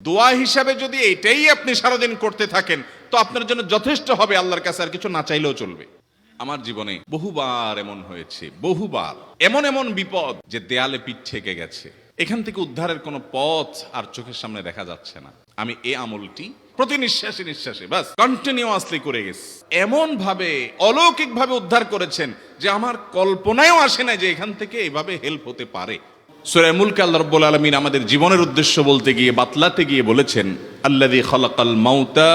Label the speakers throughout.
Speaker 1: দোয়া হিসাবে যদি এটাই আপনি সারাদিন করতে থাকেন তো আপনার জন্য যথেষ্ট হবে, আল্লাহর কাছে আর কিছু না চাইলেও চলবে। আমার জীবনে বহুবার এমন হয়েছে, বহুবার এমন এমন বিপদ যে দেয়ালে পিঠ ঠেকে গেছে, এখান থেকে উদ্ধারের কোনো পথ আর চোখের সামনে দেখা যাচ্ছে না। আমি এই আমলটি প্রতি নিঃশ্বাসে নিঃশ্বাসে বাস কন্টিনিউয়াসলি করে গেছি, এমন ভাবে অলৌকিক ভাবে উদ্ধার করেছেন যে আমার কল্পনায়ও আসে না যে এখান থেকে এভাবে হেল্প হতে পারে। সূরা মুলক আল্লাহ রাব্বুল আলামিন আমাদের জীবনের উদ্দেশ্য বলতে গিয়ে বাতলাতে গিয়ে বলেছেন, আল্লাযী খালাকাল মাউতা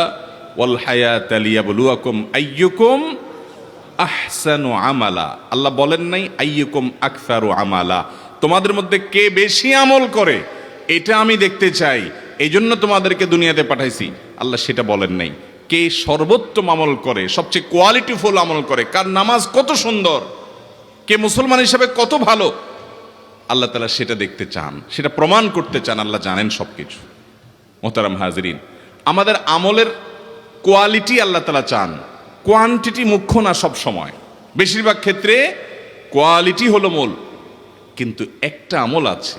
Speaker 1: ওয়াল হায়াতা লিয়াবলুয়াকুম আইয়ুকুম আহসানু আমালা। আল্লাহ বলেন নাই আইয়ুকুম আকসারু আমালা, তোমাদের মধ্যে কে বেশি আমল করে এটা আমি দেখতে চাই, এই জন্য তোমাদেরকে দুনিয়াতে পাঠাইছি। আল্লাহ সেটা বলেন নাই। কে সর্বোত্তম আমল করে, সবচেয়ে কোয়ালিটিফুল আমল করে, কার নামাজ কত সুন্দর, কে মুসলমান হিসেবে কত ভালো, আল্লাহ তাআলা সেটা দেখতে চান, সেটা প্রমাণ করতে চান। আল্লাহ জানেন সবকিছু। মোহতারাম হাজিরিন, আমাদের আমলের কোয়ালিটি আল্লাহ তাআলা চান, কোয়ান্টিটি মুখ্য না। সব সময় বেশিরভাগ ক্ষেত্রে কোয়ালিটি হলো মূল। কিন্তু একটা আমল আছে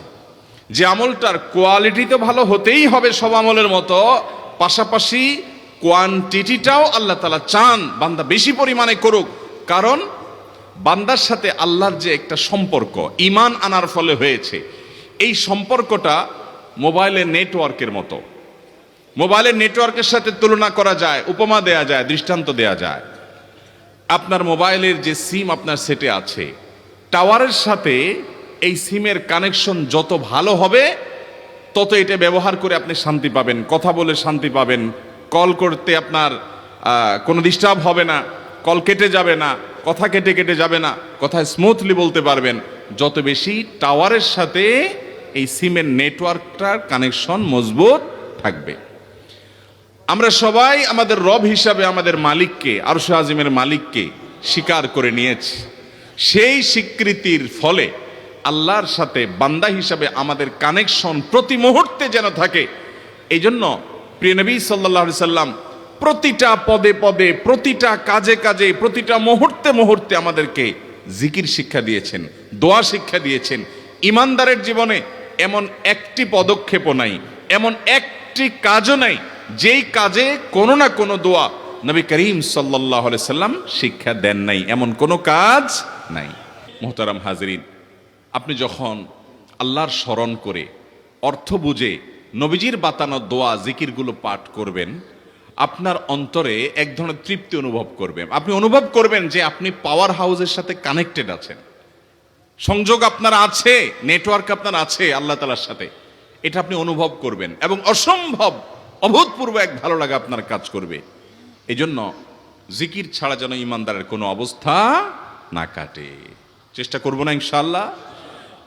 Speaker 1: যে আমলটার কোয়ালিটি তো ভালো হতেই হবে সব আমলের মতো, পাশাপাশি কোয়ান্টিটিটাও আল্লাহ তাআলা চান বান্দা বেশি পরিমাণে করুক। কারণ বান্দার সাথে আল্লাহর যে একটা সম্পর্ক ঈমান আনার ফলে হয়েছে, এই সম্পর্কটা মোবাইলের নেটওয়ার্কের মতো। মোবাইলের নেটওয়ার্কের সাথে তুলনা করা যায়, উপমা দেয়া যায়, দৃষ্টান্ত দেয়া যায়। আপনার মোবাইলের যে সিম আপনার সেটে আছে, টাওয়ারের সাথে এই সিমের কানেকশন যত ভালো হবে তত এটা ব্যবহার করে আপনি শান্তি পাবেন, কথা বলে শান্তি পাবেন, কল করতে আপনার কোনো ডিস্টার্ব হবে না, কল কেটে যাবে না, কথা কেটে কেটে যাবে না, কথা স্মুথলি বলতে পারবেন। যত বেশি টাওয়ারের সাথে এই সিমের নেটওয়ার্কটার কানেকশন মজবুত থাকবে। আমরা সবাই আমাদের রব হিসাবে আমাদের মালিককে, আরশ আজিমের মালিককে স্বীকার করে নিয়েছি। সেই স্বীকৃতির ফলে আল্লাহর সাথে বান্দা হিসাবে আমাদের কানেকশন প্রতি মুহূর্তে যেন থাকে। এই জন্য প্রিয় নবী সাল্লাল্লাহু আলাইহি সাল্লাম প্রতিটা পদে পদে, প্রতিটা কাজে কাজে, প্রতিটা মুহূর্তে মুহূর্তে আমাদেরকে জিকির শিক্ষা দিয়েছেন, দোয়া শিক্ষা দিয়েছেন। ইমানদারের জীবনে এমন একটি পদক্ষেপও নাই, এমন একটি কাজও নাই যেই কাজে কোনো না কোনো দোয়া নবী করিম সাল্লাল্লাহু আলাইহি সাল্লাম শিক্ষা দেন নাই, এমন কোনো কাজ নাই। মুহতারাম হাজিরিন, আপনি যখন আল্লাহর স্মরণ করে অর্থ বুঝে নবীজির বাতানো দোয়া জিকিরগুলো পাঠ করবেন, আপনার অন্তরে এক ধরনের তৃপ্তি অনুভব করবেন। আপনি অনুভব করবেন যে আপনি পাওয়ার হাউসের সাথে কানেক্টেড আছেন, সংযোগ আপনার আছে, নেটওয়ার্ক আপনার আছে আল্লাহ তাআলার সাথে। এটা আপনি অনুভব করবেন এবং অসম্ভব অভূতপূর্ব এক ভালো লাগা আপনার কাজ করবে। এই জন্য জিকির ছাড়া যেন ইমানদারের কোনো অবস্থা না কাটে। চেষ্টা করব না ইনশাআল্লাহ।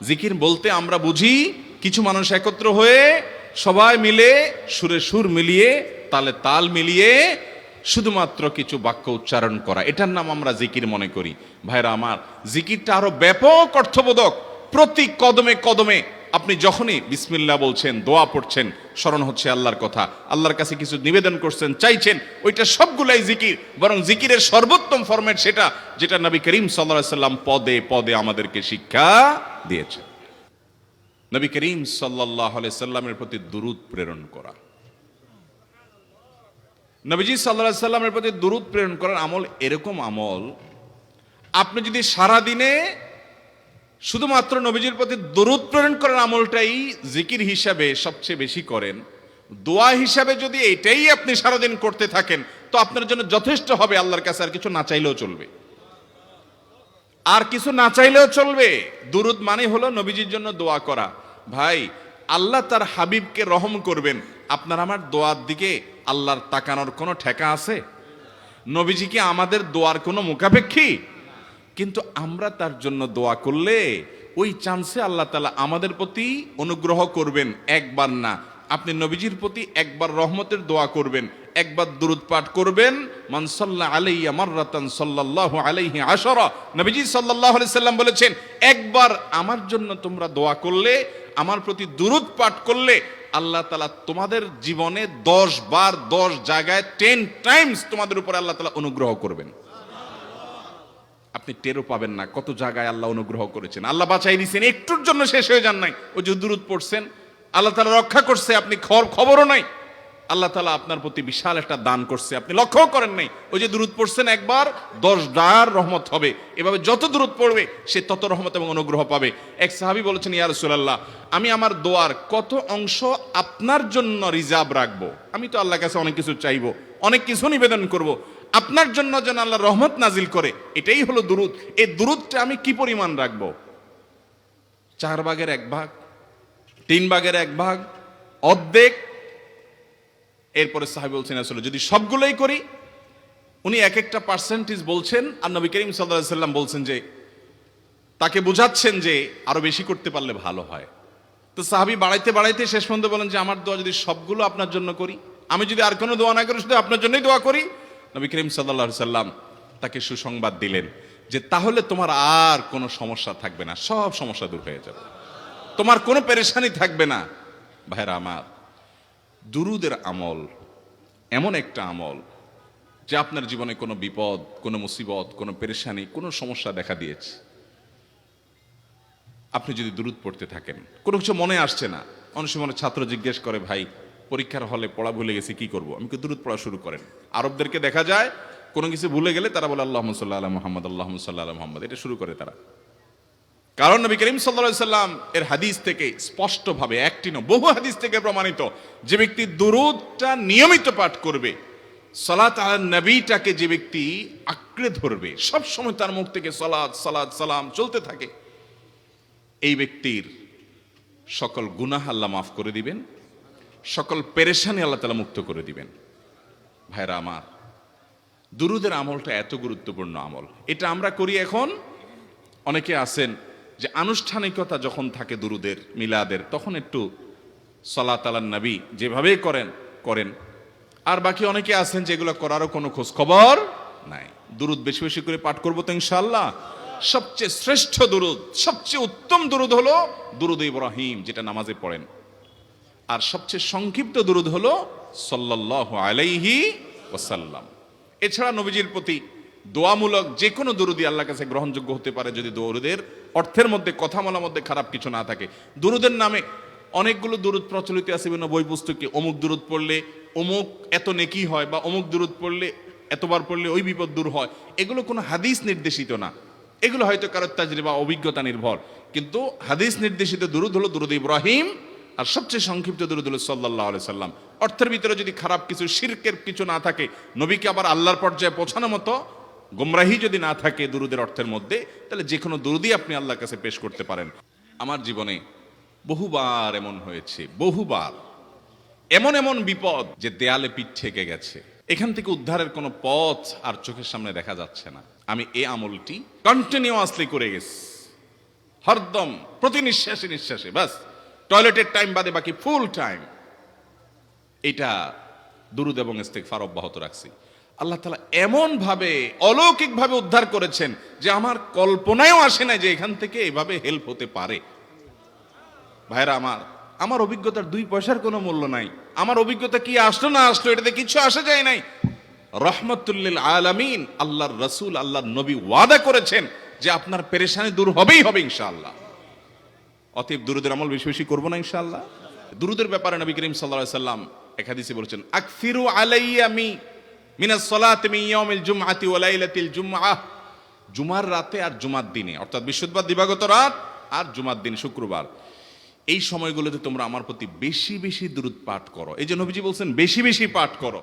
Speaker 1: জিকির বলতে আমরা বুঝি কিছু মানুষ একত্র হয়ে সবাই মিলে সুরে সুর মিলিয়ে তালে তাল মিলিয়ে শুধুমাত্র কিছু বাক্য উচ্চারণ করা, এটার নাম আমরা জিকির মনে করি। ভাইরা আমার, জিকিরটা আরো ব্যাপক অর্থবোধক। প্রতি কদমে কদমে আপনি যখনই বিসমিল্লাহ বলছেন, দোয়া পড়ছেন, স্মরণ হচ্ছে আল্লাহর কথা, আল্লাহর কাছে কিছু নিবেদন করছেন, চাইছেন, ওইটা সবগুলাই জিকির। বরং জিকিরের সর্বোত্তম ফরম্যাট সেটা যেটা নবী করিম সাল্লাল্লাহু আলাইহি সাল্লাম পদে পদে আমাদেরকে শিক্ষা দিয়েছেন। নবী করিম সাল্লাল্লাহু আলাইহি সাল্লামের প্রতি দুরূদ প্রেরণ করা। নবীজি সাল্লাল্লাহু আলাইহি সাল্লামের প্রতি দুরূদ প্রেরণ করার আমল এরকম আমল, আপনি যদি সারা দিনে শুধুমাত্র নবীজির প্রতি দুরূদ প্রেরণ করার আমলটাই জিকির হিসাবে সবচেয়ে বেশি করেন, দোয়া হিসাবে যদি এটাই আপনি সারাদিন করতে থাকেন তো আপনার জন্য যথেষ্ট হবে, আল্লাহর কাছে আর কিছু না চাইলেও চলবে। আর কিছু না চাইলেও চলবে। দুরূদ মানে হলো নবীজির জন্য দোয়া করা। ভাই, আল্লাহ তার হাবিবকে রহম করবেন, আপনার আমার দোয়ার দিকে আল্লাহর তাকানোর কোনো ঠেকা আছে? নবীজি কি আমাদের দোয়ার কোনো মুখাপেক্ষী? কিন্তু আমরা তার জন্য দোয়া করলে ওই চান্সে আল্লাহ তাআলা আমাদের প্রতি অনুগ্রহ করবেন। একবার না, আপনি নবীজির প্রতি একবার রহমতের দোয়া করবেন, একবার দুরূদ পাঠ করবেন। মান সাল্লা আলাইয়া মাররাতান সাল্লাল্লাহু আলাইহি আশারা। নবীজি সাল্লাল্লাহু আলাইহি সাল্লাম বলেছেন, একবার আমার জন্য তোমরা দোয়া করলে, আমার প্রতি দুরূদ পাঠ করলে, আল্লাহ তাআলা তোমাদের জীবনে 10 বার 10 জায়গায় 10 টাইমস তোমাদের উপরে আল্লাহ তাআলা অনুগ্রহ করবেন। আপনি টেরও পাবেন না কত জায়গায় আল্লাহ অনুগ্রহ করেছেন, আল্লাহ বাঁচাই দিয়েছেন, একটুর জন্য শেষ হয়ে যান নাই। ওই যে দুরূদ পড়ছেন, আল্লাহ তাআলা রক্ষা করছে, আপনি খবরও নাই। আল্লাহ তাআলা আপনার প্রতি বিশাল একটা দান করছে, আপনি লক্ষ্যও করেন নাই। ওই যে দুরূদ পড়ছেন একবার, 10 রহমত হবে। এভাবে যত দুরূদ পড়বে সে তত রহমত এবং অনুগ্রহ পাবে। এক সাহাবী বলেছেন, ইয়া রাসূলুল্লাহ, আমি আমার দোয়ার কত অংশ আপনার জন্য রিজার্ভ রাখবো? আমি তো আল্লাহর কাছে অনেক কিছু চাইবো, অনেক কিছু নিবেদন করব, আপনার জন্য যেন আল্লাহ রহমত নাজিল করে, এটাই হলো দুরূদ। এই দুরূদটা আমি কি পরিমাণ রাখবো? 4/1, 3/1, অর্ধেক? এরপরে সাহাবী বলছেন, আসলে যদি সবগুলোই করি, উনি এক একটা পার্সেন্টেজ বলছেন, আর নবী করিম সাল্লাল্লাহু আলাইহি সাল্লাম বলছেন যে, তাকে বুঝাচ্ছেন যে আরো বেশি করতে পারলে ভালো হয়। তো সাহাবী বাড়াইতে বাড়াইতে শেষ পর্যন্ত বলেন যে, আমার দোয়া যদি সবগুলো আপনার জন্য করি, আমি যদি আর কোনো দোয়া না করি, শুধু আপনার জন্যই দোয়া করি, নবী করিম সাল্লাল্লাহু আলাইহি সাল্লাম তাকে সুসংবাদ দিলেন যে তাহলে তোমার আর কোনো সমস্যা থাকবে না, সব সমস্যা দূর হয়ে যাবে, তোমার কোনো পেরেশানি থাকবে না। ভাইরা আমার, দুরুদের আমল এমন একটা আমল যে আপনার জীবনে কোনো বিপদ, কোনো মুসিবত, কোনো পেরেশানি, কোনো সমস্যা দেখা দিয়েছে, আপনি যদি দুরুদ পড়তে থাকেন, কোনো কিছু মনে আসছে না, অনেক সময় ছাত্র জিজ্ঞেস করে, ভাই পরীক্ষার হলে পড়া ভুলে গেছি, কি করব? আমি দুরুদ পড়া শুরু করেন। আরবদেরকে দেখা যায় কোনো কিছু ভুলে গেলে তারা বলে আল্লাহুম্মা সাল্লি আলা মুহাম্মদ, আল্লাহুম্মা সাল্লি আলা মুহাম্মদ, এটা শুরু করে তারা। কারণ নবী করিম সাল্লাল্লাহু আলাইহি সাল্লাম এর হাদিস থেকে স্পষ্টভাবে, একটি নয় বহু হাদিস থেকে প্রমাণিত, যে ব্যক্তি দুরূদটা নিয়মিত পাঠ করবে, সালাত আলা নবীটাকে যে ব্যক্তি আঁকড়ে ধরবে, সব সময় তার মুখ থেকে সালাত সালাত সালাম চলতে থাকে, এই ব্যক্তির সকল গুনাহ আল্লাহ মাফ করে দিবেন, সকল পেরেশানি আল্লাহ তাআলা মুক্ত করে দিবেন। ভাইরা আমার, দুরূদের আমলটা এত গুরুত্বপূর্ণ আমল, এটা আমরা করি এখন। অনেকে আছেন যে আনুষ্ঠানিকতা যখন থাকে দুরুদের, মিলাদের, তখন একটু সালাত আলান নবী যেভাবে করেন। আর বাকি অনেকে আছেন যেগুলো করারও কোনো খোঁজ খবর নাই। দুরুদ বেশি বেশি করে পাঠ করবো তো ইনশাআল্লাহ। সবচেয়ে শ্রেষ্ঠ দুরুদ, সবচেয়ে উত্তম দুরুদ হলো দুরুদ ইব্রাহিম, যেটা নামাজে পড়েন। আর সবচেয়ে সংক্ষিপ্ত দুরুদ হলো সাল্লাল্লাহু আলাইহি ওয়াসাল্লাম। এছাড়া নবীজির প্রতি দোয়ামূলক যে কোনো দুরুদই আল্লাহর কাছে গ্রহণযোগ্য হতে পারে, যদি দুরুদের অর্থের মধ্যে, কথা বলার মধ্যে খারাপ কিছু না থাকে। দুরুদের নামে অনেকগুলো দুরুদ প্রচলিত আছে বিভিন্ন বই পুস্তকে, অমুক দুরুদ পড়লে অমুক এত নেকি হয়, বা অমুক দুরুদ পড়লে এতবার পড়লে ওই বিপদ দূর হয়। এগুলো কোনো হাদিস নির্দেশিত না, এগুলো হয়তো কারো তাজরিবা, অভিজ্ঞতা নির্ভর। কিন্তু হাদিস নির্দেশিত দুরুদ হলো দুরুদ ইব্রাহিম, আর সবচেয়ে সংক্ষিপ্ত দুরুদ হলো সাল্লাল্লাহু আলাইহি সাল্লাম। অর্থের ভিতরে যদি খারাপ কিছু, শিরকের কিছু না থাকে, নবীকে আবার আল্লাহর পর্যায়ে পৌঁছানোর মতো গোমরাহি যদি না থাকে দুরুদের অর্থের মধ্যে, তাহলে যে কোনো দুরুদই আপনি আল্লাহর কাছে পেশ করতে পারেন। আমার জীবনে বহুবার এমন হয়েছে, বহুবার এমন এমন বিপদ যে দেয়ালে পিঠ ঠেকে গেছে, এখান থেকে উদ্ধারের কোনো পথ আর চোখের সামনে দেখা যাচ্ছে না। আমি এই আমলটি কন্টিনিউয়াসলি করে গেছি, হরদম, প্রতি নিঃশ্বাসে নিঃশ্বাসে, বাস টয়লেটের টাইম বাদে বাকি ফুল টাইম এটা দুরুদ এবং ইস্তেগফার অব্যাহত রাখছি। আল্লাহ তাআলা এমন ভাবে, অলৌকিক ভাবে উদ্ধার করেছেন যে আমার কল্পনায়ও আসে না যে এখান থেকে এভাবে হেল্প হতে পারে। ভাইরা আমার অভিজ্ঞতার 2 পয়সার কোনো মূল্য নাই। আমার অভিজ্ঞতা কি আসলো না আসলো, এটাতে কিছু আসে যায় নাই। রহমাতুল লিল আলামিন, আল্লাহর রাসূল, আল্লাহর নবী ওয়াদা করেছেন যে আপনার পেরেশানি দূর হবেই হবে ইনশাআল্লাহ। অতএব দুরুদের আমল বেশি বেশি করবো না ইনশাআল্লাহ। দুরুদের ব্যাপারে নবী করিম সাল্লাল্লাহু আলাইহি সাল্লাম এক হাদিসে বলেছেন, আকসিরু আলাইয়া মিনাস সালাতি মিন ইয়াউমিল জুমআতি ওয়া লাইলাতিল জুমআহ। জুমার রাতে আর জুমার দিনে, অর্থাৎ বৃহস্পতিবার দিবাগত রাত আর জুমার দিন শুক্রবার, এই সময়গুলোতে তোমরা আমার প্রতি বেশি বেশি দুরূদ পাঠ করো। এই যে নবীজি বলছেন বেশি বেশি পাঠ করো।